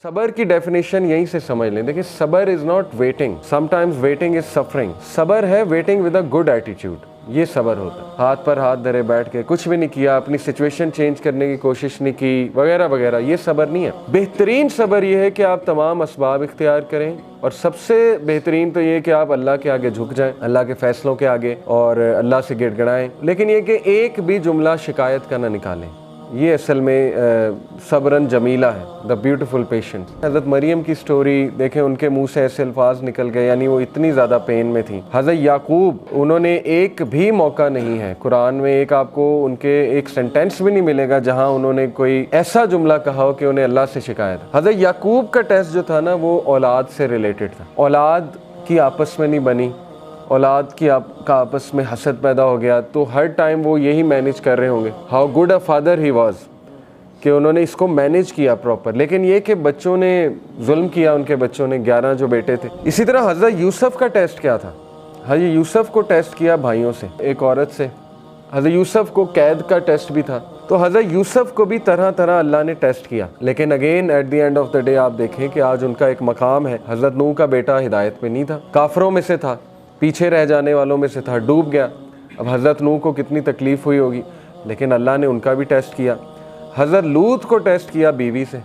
सबर की डेफिनेशन यहीं से समझ लें। देखिए, सबर is not waiting, sometimes waiting is suffering. सबर है waiting with a good attitude, ये सबर होता है। हाथ पर हाथ धरे बैठ के कुछ भी नहीं किया, अपनी सिचुएशन चेंज करने की कोशिश नहीं की, वगैरह वगैरह, ये सबर नहीं है। बेहतरीन सबर ये है कि आप तमाम असबाब इख्तियार करें, और सबसे बेहतरीन तो ये कि आप अल्लाह के आगे झुक जाएं, अल्लाह के फैसलों के आगे, और अल्लाह से गिड़गिड़ाएं। लेकिन ये कि एक भी जुमला शिकायत का ना निकालें। ये असल में सब्रन जमीला है, द ब्यूटीफुल पेशेंस। हज़रत मरियम की स्टोरी देखें, उनके मुंह से ऐसे अल्फाज निकल गए, यानी वो इतनी ज़्यादा पेन में थी। हज़रत याकूब, उन्होंने एक भी मौका नहीं है कुरान में, एक आपको उनके एक सेंटेंस भी नहीं मिलेगा जहाँ उन्होंने कोई ऐसा जुमला कहा हो कि उन्हें अल्लाह से शिकायत। हज़रत याकूब का टेस्ट जो था ना, वो औलाद से रिलेटेड था। औलाद की आपस में नहीं बनी, औलाद की का आपस में हसद पैदा हो गया, तो हर टाइम वो यही मैनेज कर रहे होंगे। How good a father he was, कि उन्होंने इसको मैनेज किया प्रॉपर। लेकिन ये कि बच्चों ने जुल्म किया, उनके बच्चों ने, 11 जो बेटे थे। इसी तरह हज़रत यूसुफ का टेस्ट क्या था? हज़रत यूसुफ को टेस्ट किया भाइयों से, एक औरत से। हज़रत यूसुफ को कैद का टेस्ट भी था। तो हज़रत यूसुफ को भी तरह तरह अल्लाह ने टेस्ट किया। लेकिन again at the end of the day आप देखें कि आज उनका एक मकाम है। हज़रत नूह का बेटा हिदायत पे नहीं था, काफरों में से था, पीछे रह जाने वालों में से था, डूब गया। अब हज़रत नूह को कितनी तकलीफ़ हुई होगी, लेकिन अल्लाह ने उनका भी टेस्ट किया। हज़रत लूत को टेस्ट किया बीवी से।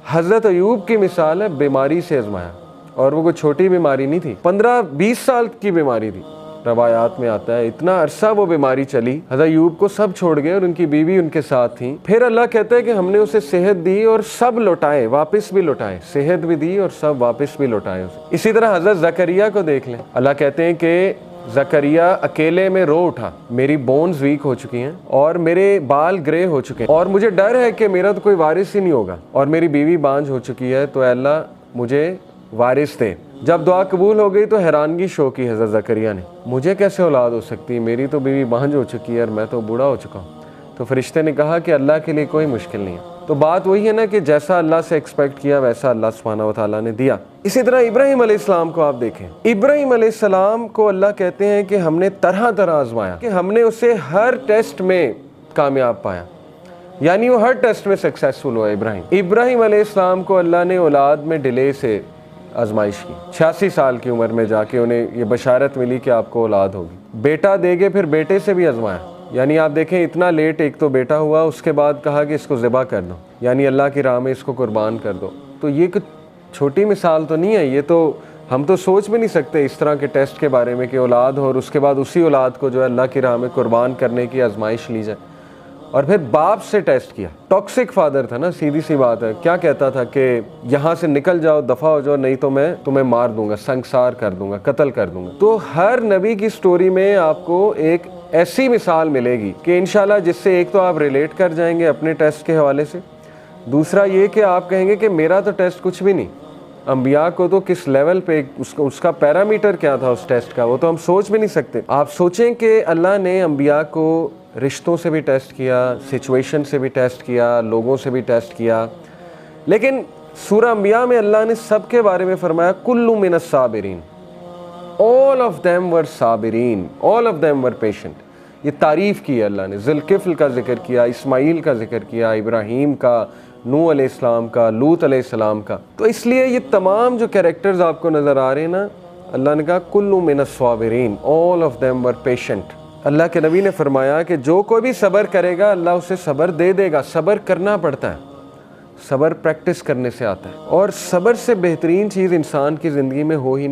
हज़रत अयूब की मिसाल है, बीमारी से आजमाया, और वो कोई छोटी बीमारी नहीं थी, 15-20 साल की बीमारी थी। रवायात में आता है इतना अरसा वो बीमारी चली, हज़रत अयूब को सब छोड़ गए और उनकी बीवी उनके साथ थी। फिर अल्लाह कहता है कि हमने उसे सेहत दी और सब लौटाए, वापस भी लौटाए, सेहत भी दी और सब वापस भी लौटाए उसे। इसी तरह हज़रत ज़करिया को देख लें, अल्लाह कहते हैं कि ज़करिया अकेले में रो उठा, मेरी बोन्स वीक हो चुकी हैं और मेरे बाल ग्रे हो चुके हैं, और मुझे डर है कि मेरा तो कोई वारिस ही नहीं होगा, और मेरी बीवी बांझ हो चुकी है, तो अल्लाह मुझे वारिस दे। जब दुआ कबूल हो गई तो हैरानगी शो की हज़रत ज़करिया ने, मुझे कैसे औलाद हो सकती है, मेरी तो बीवी बांझ हो चुकी है और मैं तो बूढ़ा हो चुका हूँ। तो फरिश्ते ने कहा कि अल्लाह के लिए कोई मुश्किल नहीं है। तो बात वही है ना कि जैसा अल्लाह से एक्सपेक्ट किया वैसा अल्लाह सुब्हानहू व तआला ने दिया। इसी तरह इब्राहीम अलैहिस्सलाम को आप देखें, इब्राहीम अलैहिस्सलाम को अल्लाह कहते हैं कि हमने तरह तरह आजमाया, कि हमने उसे हर टेस्ट में कामयाब पाया, यानी वो हर टेस्ट में सक्सेसफुल हुआ। इब्राहीम अलैहिस्सलाम को अल्लाह ने औलाद में डिले से आजमाइश की। 86 साल की उम्र में जाके उन्हें ये बशारत मिली कि आपको औलाद होगी, बेटा देंगे। फिर बेटे से भी आजमाया, यानी आप देखें इतना लेट एक तो बेटा हुआ, उसके बाद कहा कि इसको ज़िबा कर दो, यानी अल्लाह की राह में इसको कुर्बान कर दो। तो ये कुछ छोटी मिसाल तो नहीं है, ये तो हम तो सोच भी नहीं सकते इस तरह के टेस्ट के बारे में कि औलाद हो और उसके बाद उसी औलाद को जो है अल्लाह की राह में कुर्बान करने की आजमाइश ली जाए। और फिर बाप से टेस्ट किया, टॉक्सिक फादर था ना, सीधी सी बात है, क्या कहता था कि यहाँ से निकल जाओ, दफ़ा हो जाओ, नहीं तो मैं तुम्हें मार दूंगा, संसार कर दूंगा, कत्ल कर दूंगा। तो हर नबी की स्टोरी में आपको एक ऐसी मिसाल मिलेगी कि इंशाल्लाह जिससे एक तो आप रिलेट कर जाएंगे अपने टेस्ट के हवाले से, दूसरा ये कि आप कहेंगे कि मेरा तो टेस्ट कुछ भी नहीं, अंबिया को तो किस लेवल पे उसका पैरामीटर क्या था उस टेस्ट का, वो तो हम सोच भी नहीं सकते। आप सोचें कि अल्लाह ने अंबिया को रिश्तों से भी टेस्ट किया, सिचुएशन से भी टेस्ट किया, लोगों से भी टेस्ट किया, लेकिन सूरह अंबिया में अल्लाह ने सबके बारे में फरमाया कुल्लु मिनस साबिरीन, ऑल ऑफ देम वर साबिरीन, all of them were patient. ये तारीफ़ की है अल्लाह ने, ज़ुल्किफ्ल का जिक्र किया, इस्माइल का जिक्र किया, इब्राहीम का, नूह अलैहिस्सलाम का, लूत अलैहिस्सलाम का। तो इसलिए ये तमाम जो कैरेक्टर्स आपको नज़र आ रहे हैं ना, अल्लाह ने कहा कुल्लु मिनस साबिरीन, all of them were patient. Allah के नबी ने फरमाया कि जो कोई भी सब्र करेगा अल्लाह उसे सब्र दे देगा। सब्र करना पड़ता है, सब्र प्रैक्टिस करने से आता है, और सब्र से बेहतरीन चीज़ इंसान की ज़िंदगी में हो ही नहीं।